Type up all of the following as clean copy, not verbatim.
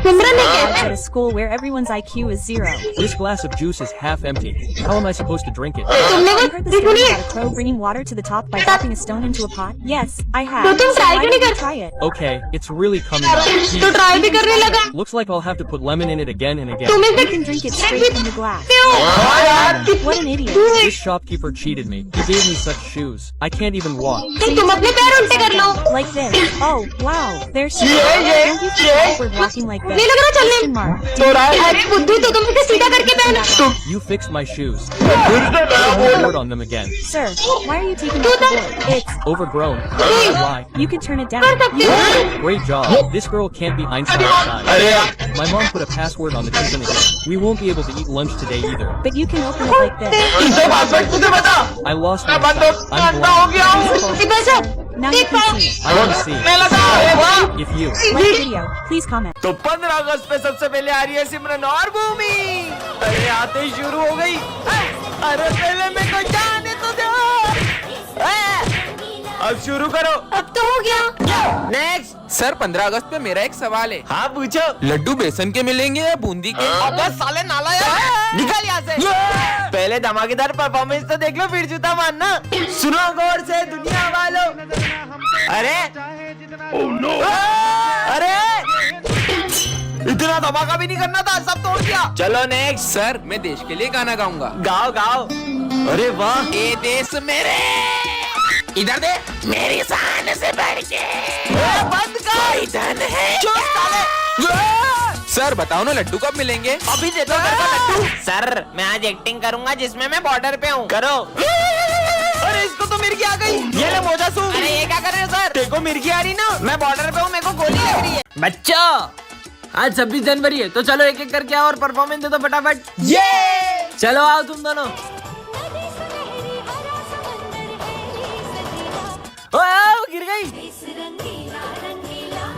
सिमरन ने क्या At a school where everyone's IQ is 0. This glass of juice is half empty. How am I supposed to drink it? तुमने You वो heard the देखो story नहीं about a crow bringing water to the top by dropping a stone into a pot? Yes, I have. तो तुम So try why क्यों don't नहीं you कर try it? Okay, it's really coming out. तो try भी करने लगा Looks like I'll have to put lemon in it again and again. तुम You इसे can drink it straight from the glass. What an idiot. This shopkeeper cheated me. He gave me such shoes. I can't even walk. तो तुम अपने पैर उल्टे कर लो Like this. Oh, wow. There's so Don't you feel awkward walking like नहीं this? लग रहा चलने Question mark. अरे बुद्धू तो तुम इसे सीधा करके पहनो You fixed my shoes. Put board on them again. Sir, why are you taking off the board? It's Overgrown. I don't know why. You can turn it down. Great job. This girl can't be Einstein's size. My mom put a password on the kitchen again. We won't be able to eat lunch today either. But you can open it like this. I lost my sight. I'm blind. इधर से Now you can see. I want to see. If you. Like video. Please comment. तो 15 अगस्त पे सबसे पहले आ रही है सिमरन और भूमि। अरे आते ही शुरू हो गई। अरे पहले मेरे को जाने तो दो। अब शुरू करो। अब तो हो गया नेक्स्ट। सर 15 अगस्त पे मेरा एक सवाल है। हाँ पूछो। लड्डू बेसन के मिलेंगे या बूंदी के? अबे साले नाला यार। निकल यहाँ से। पहले धमाकेदार परफॉर्मेंस तो देख लो फिर जूता मारना। सुनो गौर से दुनिया वालों। अरे अरे इतना धमाका भी नहीं करना था, सब तोड़ दिया। चलो नेक्स्ट। सर मैं देश के लिए गाना गाऊंगा। गाओ गाओ। अरे वाह। ए देश मेरे इधर दे मेरी शान से बढ़ के बंद कर। धन है। चुप साले। सर बताओ ना लड्डू कब मिलेंगे? अभी दे दो मेरे को लड्डू। सर मैं आज एक्टिंग करूंगा जिसमें मैं बॉर्डर पे हूँ। करो। अरे इसको तो मिर्गी आ गई। ये ले मोजा सू। अरे ये क्या कर रहे हो सर? देखो मिर्गी आ रही ना। मैं बॉर्डर पे हूँ, मेरे को गोली लग रही है। बच्चों आज 26 जनवरी है तो चलो एक एक करके आओ और परफॉर्मेंस दे दो फटाफट। ये चलो आओ तुम दोनों। ओ गिर गई।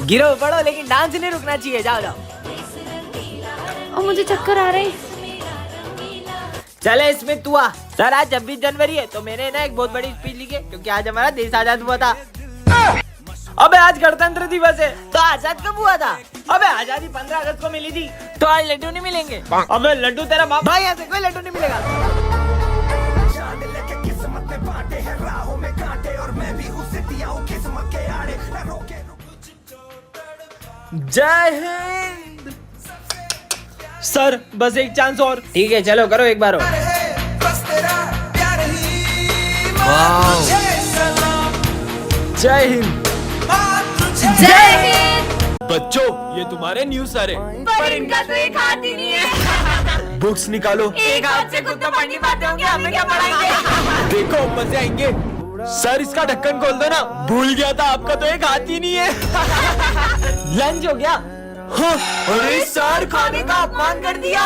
गिरो पड़ो लेकिन डांस नहीं रुकना चाहिए। जाओ जाओ। और मुझे चक्कर आ रहे हैं चले इसमें तू आ। सर आज 26 जनवरी है तो मैंने ना एक बहुत बड़ी स्पीच लिखी है क्योंकि आज हमारा देश आजाद हुआ था। अबे आज गणतंत्र दिवस है तो आजाद कब हुआ था? अबे आजादी 15 अगस्त को मिली थी तो आज लड्डू नहीं मिलेंगे। अबे लड्डू तेरा बाप भाई, यहाँ से कोई लड्डू नहीं मिलेगा। जय हिंद। सर बस एक चांस और। ठीक है चलो करो एक बार और। जय हिंद। जय हिंद बच्चों ये तुम्हारे न्यूज़ सर है। पर इनका तो एक हाथ ही नहीं है। बुक्स निकालो। एक हाथ से खुद तो पढ़ नहीं पाते होंगे, हमें क्या पढ़ाएंगे? देखो मजे आएंगे। सर इसका ढक्कन खोल दो ना। भूल गया था आपका तो एक हाथ ही नहीं है। लंच हो गया। हाँ, अरे सर खाने का अपमान कर दिया।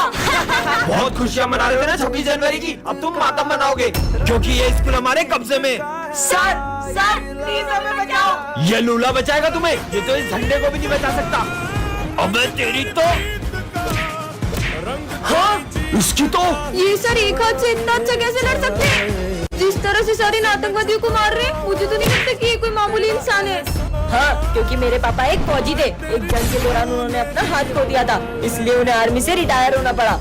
बहुत खुशियाँ मना रहे थे ना 26 जनवरी की। अब तुम मातम मनाओगे क्योंकि ये स्कूल हमारे कब्जे में। सर प्लीज हमें बचाओ। ये लूला बचाएगा तुम्हें। ये तो इस झंडे को भी नहीं बचा सकता। अबे तेरी तो हाँ इसकी तो। ये सर एक हाथ से इतना अच्छा कैसे लड़ सकते हैं? जिस तरह से सर इन आतंकवादियों को मार रहे हैं, मुझे तो नहीं लगता कि ये कोई मामूली इंसान है। हाँ, क्योंकि मेरे पापा एक फौजी थे। एक जंग के दौरान उन्होंने अपना हाथ खो दिया था, इसलिए उन्हें आर्मी से रिटायर होना पड़ा।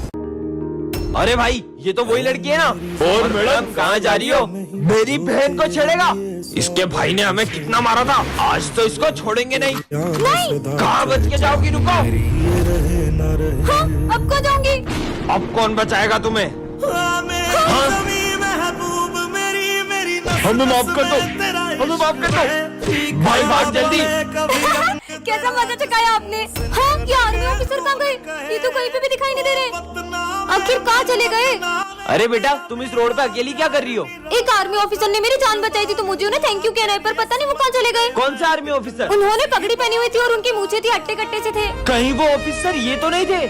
अरे भाई ये तो वही लड़की है ना। और मैडम कहाँ जा रही हो? मेरी बहन को छेड़ेगा। इसके भाई ने हमें कितना मारा था, आज तो इसको छोड़ेंगे नहीं। नहीं। कहाँ बच के जाओगी? रुको। हाँ, अब कहाँ जाऊंगी? अब कौन बचाएगा तुम्हें? हमें माफ कर दो, हमें माफ कर दो। भाई भाग जल्दी। कैसा मजा चकाया आपने। हाँ, ये आर्मी ऑफिसर कहाँ गए? ये तो कहीं पे भी दिखाई नहीं दे रहे। आखिर कहाँ चले गए? अरे बेटा तुम इस रोड पे अकेली क्या कर रही हो? एक आर्मी ऑफिसर ने मेरी जान बचाई थी तो मुझे उन्हें थैंक यू कहना है, पर पता नहीं वो कहाँ चले गए। कौन सा आर्मी ऑफिसर? उन्होंने पगड़ी पहनी हुई थी और उनकी मूछें थी हट्टे कट्टे से थे। कहीं वो ऑफिसर ये तो नहीं थे?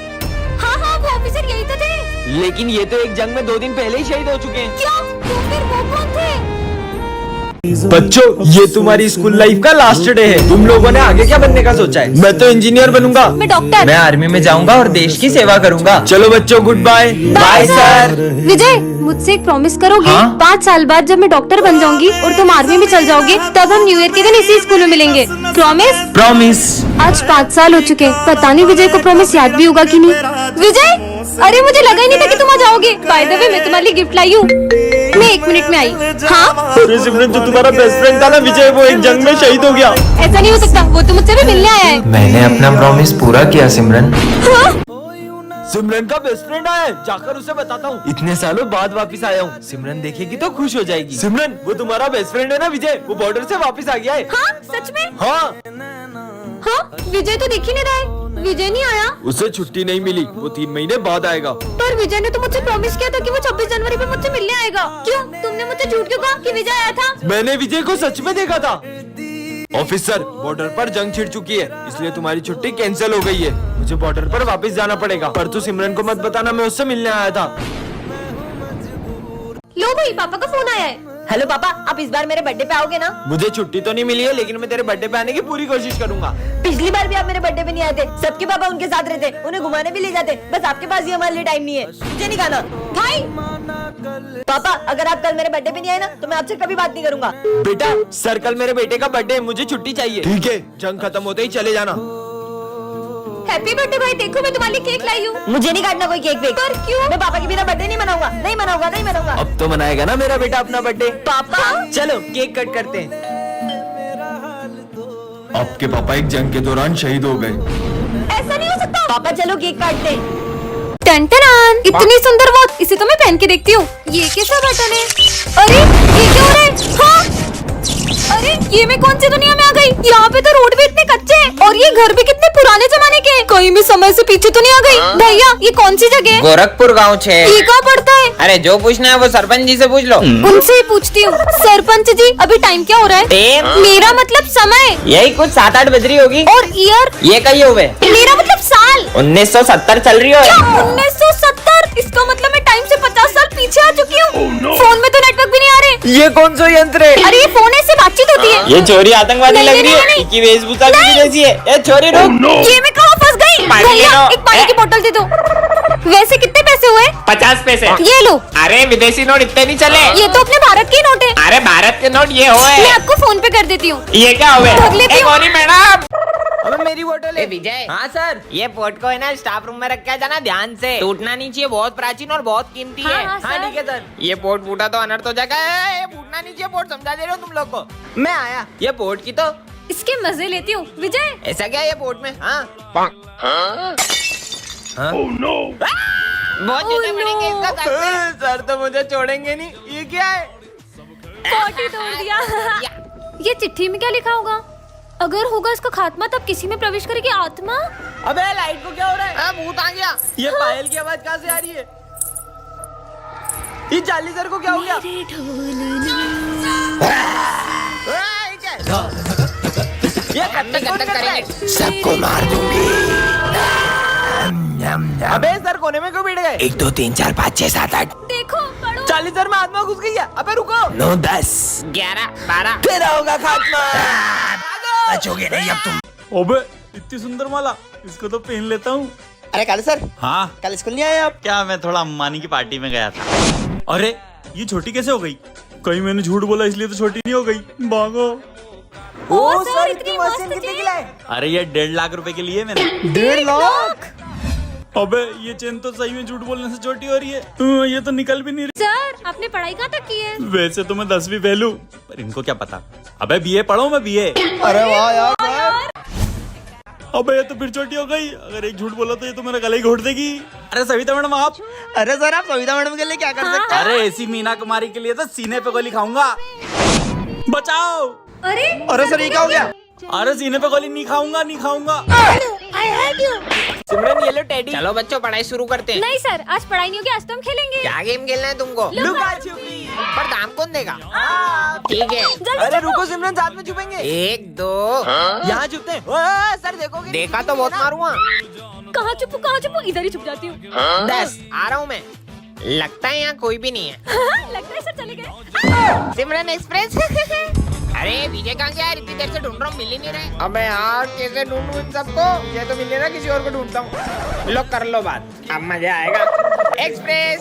हाँ हाँ, वो ऑफिसर यही तो थे। लेकिन ये तो एक जंग में 2 दिन पहले ही शहीद हो चुके हैं। क्या? तो फिर वो कौन थे? बच्चों, ये तुम्हारी स्कूल लाइफ का लास्ट डे है। तुम लोगों ने आगे क्या बनने का सोचा है? मैं तो इंजीनियर बनूंगा। मैं डॉक्टर। मैं आर्मी में जाऊंगा और देश की सेवा करूंगा। चलो बच्चों, good bye. Bye sir. Vijay, मुझसे एक प्रॉमिस करोगे? हाँ? 5 साल बाद जब मैं डॉक्टर बन जाऊंगी और तुम आर्मी में चल जाओगे, तब हम न्यू ईयर के दिन इसी स्कूल में मिलेंगे। प्रॉमिस? प्रॉमिस। आज 5 साल हो चुके हैं, पता नहीं विजय को प्रॉमिस याद भी होगा कि नहीं। विजय, अरे मुझे लगा ही नहीं था कि तुम आ जाओगे। बाय द वे, मैं तुम्हारे लिए गिफ्ट लाई हूँ। मैं 1 मिनट में आई। हाँ, अरे सिमरन, जो तुम्हारा बेस्ट फ्रेंड था ना विजय, वो एक जंग में शहीद हो गया। ऐसा नहीं हो सकता, वो तो मुझसे भी मिलने आया है। मैंने अपना प्रॉमिस पूरा किया सिमरन। हाँ? सिमरन का बेस्ट फ्रेंड आया है, जाकर उसे बताता हूँ। इतने सालों बाद वापस आया हूँ। सिमरन देखेगी तो खुश हो जाएगी। सिमरन, वो तुम्हारा बेस्ट फ्रेंड है ना विजय, वो बॉर्डर से वापस आ गया है। हाँ, सच में? हाँ, हाँ, विजय तो दिख ही नहीं रहा है। विजय नहीं आया। उसे छुट्टी नहीं मिली, वो 3 महीने बाद आएगा। पर विजय ने तो मुझसे प्रॉमिस किया था कि वो 26 जनवरी पे मुझसे मिलने आएगा। क्यों? तुमने मुझसे झूठ क्यों कहा कि विजय आया था? मैंने विजय को सच में देखा था। ऑफिसर, बॉर्डर पर जंग छिड़ चुकी है, इसलिए तुम्हारी छुट्टी कैंसिल हो गई है। मुझे बॉर्डर पर वापस जाना पड़ेगा। पर तू सिमरन को मत बताना मैं उससे मिलने आया था। लो भाई, पापा का फोन आया है। हेलो पापा, आप इस बार मेरे बर्थडे पे आओगे ना? मुझे छुट्टी तो नहीं मिली है, लेकिन मैं तेरे बर्थडे पे आने की पूरी कोशिश करूंगा। पिछली बार भी आप मेरे बर्थडे पे नहीं आए थे। सबके पापा उनके साथ रहते, उन्हें घुमाने भी ले जाते। बस आपके पास ही हमारे लिए टाइम नहीं है। मुझे नहीं खाना। भाई पापा, अगर आप कल मेरे बर्थडे पे नहीं आए ना, तो मैं आपसे कभी बात नहीं करूंगा। बेटा, सर कल मेरे बेटे का बर्थडे है, मुझे छुट्टी चाहिए। ठीक है, जंग खत्म होते ही चले जाना। हैप्पी बर्थडे भाई, देखो मैं तुम्हारे लिए केक लाई हूँ। मुझे नहीं काटना कोई केक। पर क्यों? मैं पापा के बिना बर्थडे नहीं मनाऊंगा। नहीं मनाऊंगा, नहीं मनाऊंगा। अब तो मनाएगा ना मेरा बेटा अपना बर्थडे। पापा, चलो केक कट करते हैं। आपके पापा एक जंग के दौरान शहीद हो गए। ऐसा नहीं हो सकता। पापा चलो केक काटते हैं। टन-टन-टन, इतनी सुंदर वॉच, इसे तो मैं पहन के देखती हूँ। ये कैसा बटन है? अरे ये क्या हो रहा है? हाँ? अरे ये मैं कौन सी दुनिया में आ गई? यहाँ पे तो रोड भी इतने कच्चे हैं और ये घर भी कितने पुराने जमाने के हैं। कहीं मैं समय से पीछे तो नहीं आ गई? भैया, ये कौन सी जगह है? गोरखपुर गाँव छे। ये कहाँ पड़ता है? अरे जो पूछना है वो सरपंच जी से पूछ लो। उनसे ही पूछती हूँ। सरपंच जी, अभी टाइम क्या हो रहा है? टाइम? मेरा मतलब समय। यही कुछ 7-8 बज रही होगी। और ईयर? ये कही हुए मेरा मतलब साल। 1970 चल रही हो। 1970? इसका मतलब मैं टाइम से 50 साल पीछे आ चुकी हूँ। फोन में तो नेटवर्क भी नहीं आ रहे। ये कौन सा यंत्र है? अरे ये फोन है, इससे बातचीत होती है। ये छोरी आतंकवादी नहीं, लग नहीं, रही है। नहीं, इनकी वेशभूषा भी जैसी है। ये छोरी रुक। ये मैं कहाँ फंस गई? पानी भैया, ले लो। एक पानी की बोतल दे दो। वैसे कितने पैसे हुए? 50 पैसे। ये लो। अरे विदेशी नोट इतने नहीं चले। ये तो अपने भारत के नोट है। अरे भारत के नोट ये हुए। मैं आपको फोन पे कर देती हूँ। ये क्या हुए? रख लेती हूँ। मैडम, अबे मेरी बोतल है। विजय। हाँ सर। ये पोर्ट को है ना स्टाफ रूम में रख के जाना, ध्यान से। टूटना नहीं चाहिए, बहुत प्राचीन और बहुत कीमती है। हाँ, हाँ ठीक है सर। ये पोर्ट फूटा तो अनर्थ हो जाएगा। ये फूटना नहीं चाहिए पोर्ट, समझा दे रहे हो तुम लोग को। मैं आया ये पोर्ट की तो इसके मजे लेती हूँ। विजय, ऐसा क्या है ये पोर्ट में? हाँ बहुत जूते पड़ेंगे इसका सर पे। सर तो मुझे छोड़ेंगे नहीं। ये क्या है? पोटी तोड़ दिया। ये चिट्ठी में क्या लिखा होगा? अगर होगा इसका खात्मा, तब किसी में प्रवेश करेगी आत्मा। अबे लाइट को क्या हो रहा है? भूत आ गया। ये पायल की आवाज कहाँ से आ रही है? ये चार्ली सर को क्या हो गया? ये गंदा करेंगे। सबको मार दूंगी। अबे सर कोने में क्यों बैठ गए? 1 2 3 4 5 6 7 8 देखो पढ़ो। चार्ली सर में आत्मा घुस गई है। अबे रुको। 9 10 11 12 तेरा होगा खात्मा। बचोगे नहीं अब तुम। ओबे, इतनी सुंदर माला, इसको तो पहन लेता हूँ। अरे काले सर, हाँ, कल स्कूल नहीं आए आप? क्या मैं थोड़ा अम्बानी की पार्टी में गया था। अरे ये छोटी कैसे हो गई? कहीं मैंने झूठ बोला इसलिए तो छोटी नहीं हो गई। भागो। ओ सर, इतनी मस्त चीज। अरे ये 1.5 लाख रुपए के लिए मैंने। 1.5 लाख? अबे ये चेन तो सही में झूठ बोलने से छोटी हो रही है। ये तो निकल भी नहीं रही। सर, आपने पढ़ाई कहाँ तक की है? वैसे तो मैं 10वीं फेल हूँ, पर इनको क्या पता। अबे बीए पढ़ो, मैं बीए। अरे वाह यार सर। अबे ये तो फिर छोटी हो गई। अगर एक झूठ बोला तो ये तो मेरा गला ही घोट देगी। अरे सविता मैडम आप। अरे सर, आप सविता मैडम के लिए क्या कर सकते हैं? अरे ऐसी मीना कुमारी के लिए तो सीने पे गोली खाऊंगा। बचाओ। अरे अरे सर, ये क्या हो गया? अरे सीने पे गोली नहीं खाऊंगा, नहीं खाऊंगा। सिमरन ये लो टेडी। चलो बच्चों पढ़ाई शुरू करते हैं। नहीं सर, आज पढ़ाई नहीं होगी, आज तो हम खेलेंगे। क्या गेम खेलना है तुमको? लुका छुपी। पर दाम कौन देगा? ठीक है। अरे रुको सिमरन, साथ में छुपेंगे। 1 2 यहाँ छुपते हैं। ओए, सर देखोगे? देखा तो बहुत मारूंगा। कहाँ छुपू, कहाँ छुपू? इधर ही छुप जाती हूँ। 10 आ रहा हूँ मैं। लगता है यहाँ कोई भी नहीं है। लगता है सर चले गए। सिमरन एक्सप्रेस। अरे विजय कहाँ गया? इतनी देर से ढूंढ रहा हूँ, मिल ही नहीं रहे। अबे यार कैसे ढूंढूं इन सबको? ये तो मिल नहीं रहा, किसी और को ढूंढता हूँ। लो कर लो बात, अब मजा आएगा। एक्सप्रेस।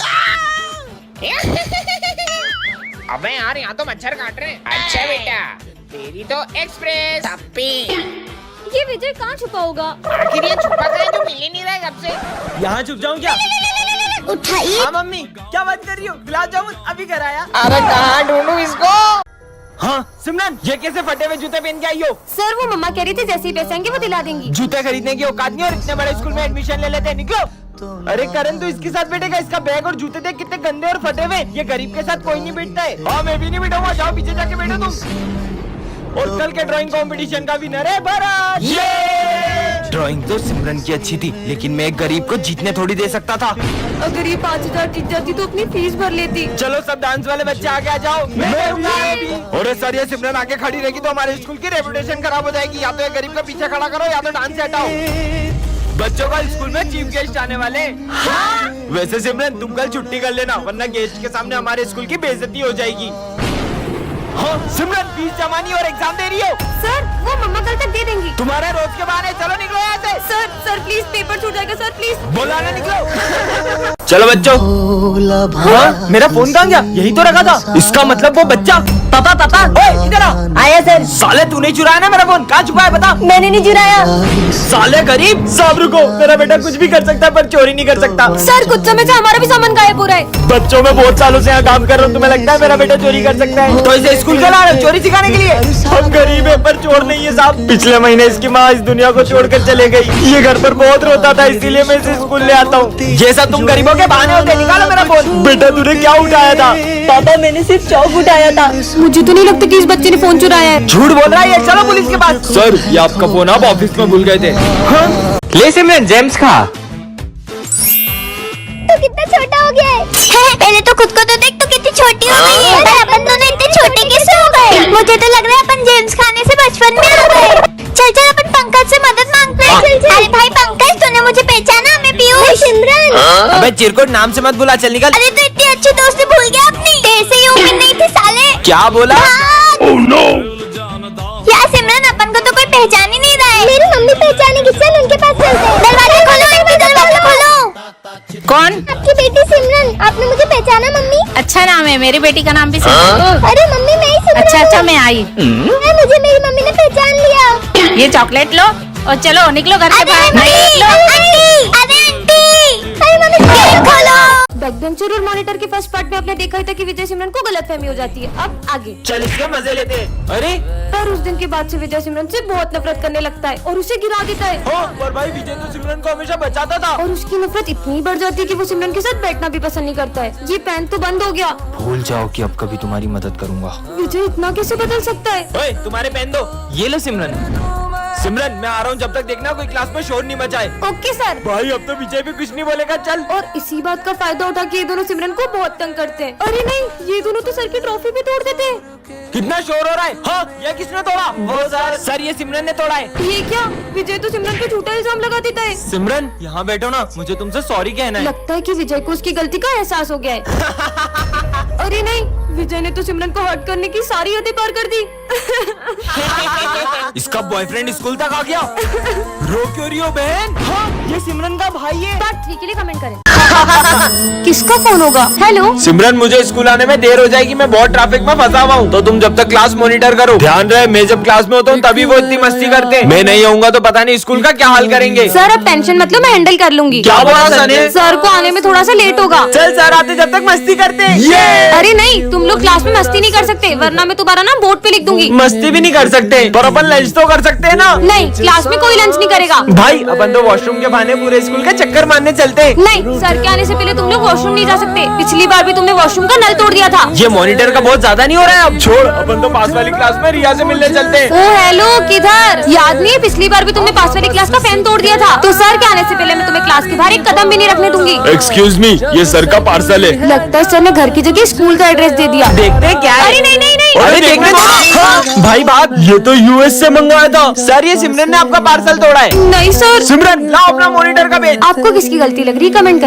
अबे यार यहाँ तो मच्छर काट रहे हैं। अच्छा बेटा, तेरी तो एक्सप्रेस अप्पी। ये विजय कहाँ छुपा होगा? आखिर ये छुपा कहाँ है जो मिल ही नहीं रहा है कब से? यहाँ छुप जाऊँ क्या? उठाइए। हाँ मम्मी, क्या बात कर रही हो? गुलाब जामुन अभी घर आया। अरे कहाँ ढूंढूं इसको? हाँ सिमरन, ये कैसे फटे हुए जूते पहन के आई हो? सर वो मम्मा कह रही थी जैसे ही पैसे आएंगे वो दिला देंगी। जूते खरीदने की औकात नहीं और इतने बड़े स्कूल में एडमिशन ले लेते हैं, निकलो। अरे करण तू इसके साथ बैठेगा? इसका बैग और जूते देख कितने गंदे और फटे हुए। ये गरीब के साथ कोई नहीं बैठता है। हाँ मैं भी नहीं बैठूंगा, जाओ पीछे जाके बैठो तुम। और कल के ड्राइंग कंपटीशन का विनर है भरत। ये ड्राइंग तो सिमरन की अच्छी थी, लेकिन मैं एक गरीब को जीतने थोड़ी दे सकता था। अगर ये 5000 जीत जाती तो अपनी फीस भर लेती। चलो सब डांस वाले बच्चे आगे आ जाओ। और सर ये सिमरन आगे खड़ी रहेगी तो हमारे स्कूल की रेपुटेशन खराब हो जाएगी। या तो ये गरीब का पीछे खड़ा करो या तो डांस से हटाओ। बच्चों का स्कूल में चीफ गेस्ट आने वाले। हाँ? वैसे सिमरन तुम कल छुट्टी कर लेना, वरना गेस्ट के सामने हमारे स्कूल की बेइज्जती हो जाएगी। हाँ सिमरन, फीस जमा नहीं और एग्जाम दे रही हो? सर वो मम्मा कल तक दे देंगी। तुम्हारे रोज के बहाने, चलो निकलो यहाँ से। सर प्लीज पेपर छूट जाएगा सर प्लीज। बोला ना निकलो। चलो बच्चों। हाँ? मेरा फोन कहाँ गया? यही तो रखा था। इसका मतलब वो बच्चा। पापा पापा, ओए इधर आ। आया सर। साले तूने चुराया ना मेरा फोन? कहाँ छुपा है बता? मैंने नहीं चुराया। साले गरीब। साहब रुको, मेरा बेटा कुछ भी कर सकता है पर चोरी नहीं कर सकता। सर कुछ समय से हमारा भी सामान गायब हो रहा है। बच्चों में बहुत सालों से यहाँ काम कर रहा हूँ, तुम्हें लगता है मेरा बेटा चोरी कर सकता है? तो इसे स्कूल का ला रहे हो चोरी सिखाने के लिए? हम गरीब है पर चोर नहीं है साहब। पिछले महीने इसकी माँ इस दुनिया को छोड़कर चले गई। ये घर पर बहुत रोता था, इसीलिए मैं इसे स्कूल ले आता हूँ। ये सब तुम गरीबों के बहाने होते। निकालो मेरा फोन। बेटा तूने क्या उठाया था? पापा मैंने सिर्फ चौक उठाया था। मुझे तो नहीं लगता कि इस बच्चे ने फोन चुराया है। झूठ बोल रहा है ये, चलो पुलिस के पास। सर ये आपका फोन आप ऑफिस में भूल गए थे। हाँ? ले सिमरन जेम्स खा। तो कितना छोटा हो गया है। पहले तो खुद को तो देख, तो कितनी छोटी हो गई है। पर अपन दोनों इतने छोटे कैसे हो गए? मुझे तो लग रहा है अपन जेम्स खाने से बचपन में आ गए। चल चल अपन पंकज से मदद मांगते हैं। अरे भाई पंकज, तूने मुझे पहचाना? मैं पीयूष। सिमरन। अबे चिरकुट नाम से मत बुला, चल निकल। अरे तो इतनी अच्छी दोस्ती भूल गया अपनी। ऐसे ही उम्मीद नहीं थी साले। क्या बोला? यार सिमरन, अपन को तो कोई पहचान ही नहीं रहा है। मेरी मम्मी पहचानेगी, चल उनके पास चलते हैं। दरवाजा खोलो, आंटी दरवाजा खोलो। कौन? आपकी बेटी सिमरन। आपने मुझे पहचाना मम्मी? अच्छा नाम है, मेरी बेटी का नाम भी सिमरन। अरे मम्मी मैं ही सिमरन। अच्छा मैं आई। मुझे मेरी मम्मी ने पहचान लिया। ये चॉकलेट लो और चलो निकलो घर के बाहर। अरे आंटी, अरे मम्मी गेट खोलो। बैकबेंचर और मॉनिटर के फर्स्ट पार्ट में आपने देखा ही था कि विजय सिमरन को गलतफहमी हो जाती है। अब आगे चल इसके मजे लेते हैं। अरे पर उस दिन के बाद से विजय सिमरन से बहुत नफरत करने लगता है और उसे गिरा देता है। हाँ, पर भाई विजय तो सिमरन को हमेशा बचाता था। और उसकी नफरत इतनी बढ़ जाती है कि वो सिमरन के साथ बैठना भी पसंद नहीं करता है। ये पेन तो बंद हो गया। भूल जाओ कि अब कभी तुम्हारी मदद करूंगा। विजय इतना कैसे बदल सकता है? ओए तुम्हारे पेन दो। ये लो सिमरन। सिमरन मैं आ रहा हूँ, जब तक देखना कोई क्लास में शोर नहीं मचाए। Okay sir. भाई अब तो विजय भी कुछ नहीं बोलेगा, चल। और इसी बात का फायदा उठा के ये दोनों सिमरन को बहुत तंग करते हैं। अरे नहीं, ये दोनों तो सर की ट्रॉफी भी तोड़ देते हैं। कितना शोर हो रहा है? हाँ, ये किसने तोड़ा? वो सर ये सिमरन ने तोड़ा है। ये क्या? विजय तो सिमरन पे झूठा इल्जाम लगा देता है। सिमरन यहाँ बैठो ना, मुझे तुमसे सॉरी कहना है। लगता है कि विजय को उसकी गलती का एहसास हो गया है। अरे नहीं, विजय ने तो सिमरन को हर्ट करने की सारी हदें पार कर दी। इसका बॉयफ्रेंड स्कूल तक आ गया। रो क्यों रही हो बहन? हाँ, ये सिमरन का भाई है। पार्ट 3 के लिए कमेंट करें। किसका फोन होगा? हेलो सिमरन, मुझे स्कूल आने में देर हो जाएगी, मैं बहुत ट्रैफिक में फंसा हुआ हूँ, तो तुम जब तक क्लास मॉनिटर करो। ध्यान रहे मैं जब क्लास में होता हूँ तभी वो इतनी मस्ती करते हैं। मैं नहीं आऊंगा तो पता नहीं स्कूल का क्या हाल करेंगे। सर अब टेंशन मत लो, मैं हैंडल कर लूंगी। क्या बोला सर ने? सर को आने में थोड़ा सा लेट होगा। चल सर आते जब तक मस्ती करते हैं। अरे नहीं, तुम लोग क्लास में मस्ती नहीं कर सकते, वरना मैं तुम्हारा नाम बोर्ड पे लिख दूंगी। मस्ती भी नहीं कर सकते पर अपन लंच तो कर सकते हैं ना? नहीं, क्लास में कोई लंच नहीं करेगा। भाई अपन तो वॉशरूम के बहाने पूरे स्कूल का चक्कर मारने चलते हैं। नहीं, सर के आने से पहले तुम लोग वॉशरूम नहीं जा सकते। पिछली बार भी तुमने वॉशरूम का नल तोड़ दिया था। ये मॉनिटर का बहुत ज्यादा नहीं हो रहा है अब? छोड़, अपन तो पास वाली क्लास में रिया से मिलने चलते हैं। ओ हेलो, किधर? याद नहीं है पिछली बार भी तुमने पास वाली क्लास का फैन तोड़ दिया था? तो सर के आने से पहले मैं तुम्हें क्लास के बाहर एक कदम भी नहीं रखने दूंगी। एक्सक्यूज मी, ये सर का पार्सल है। लगता है सर ने घर की जगह स्कूल का एड्रेस दे दिया। देखते क्या है? अरे नहीं नहीं नहीं, अरे देखने दो। हाँ, भाई बात, ये तो यूएस से मंगवाया था। सर ये सिमरन ने आपका पार्सल तोड़ा है। नहीं सर। सिमरन लाओ अपना मॉनिटर का पेज। आपको किसकी गलती लग रही है कमेंट करें।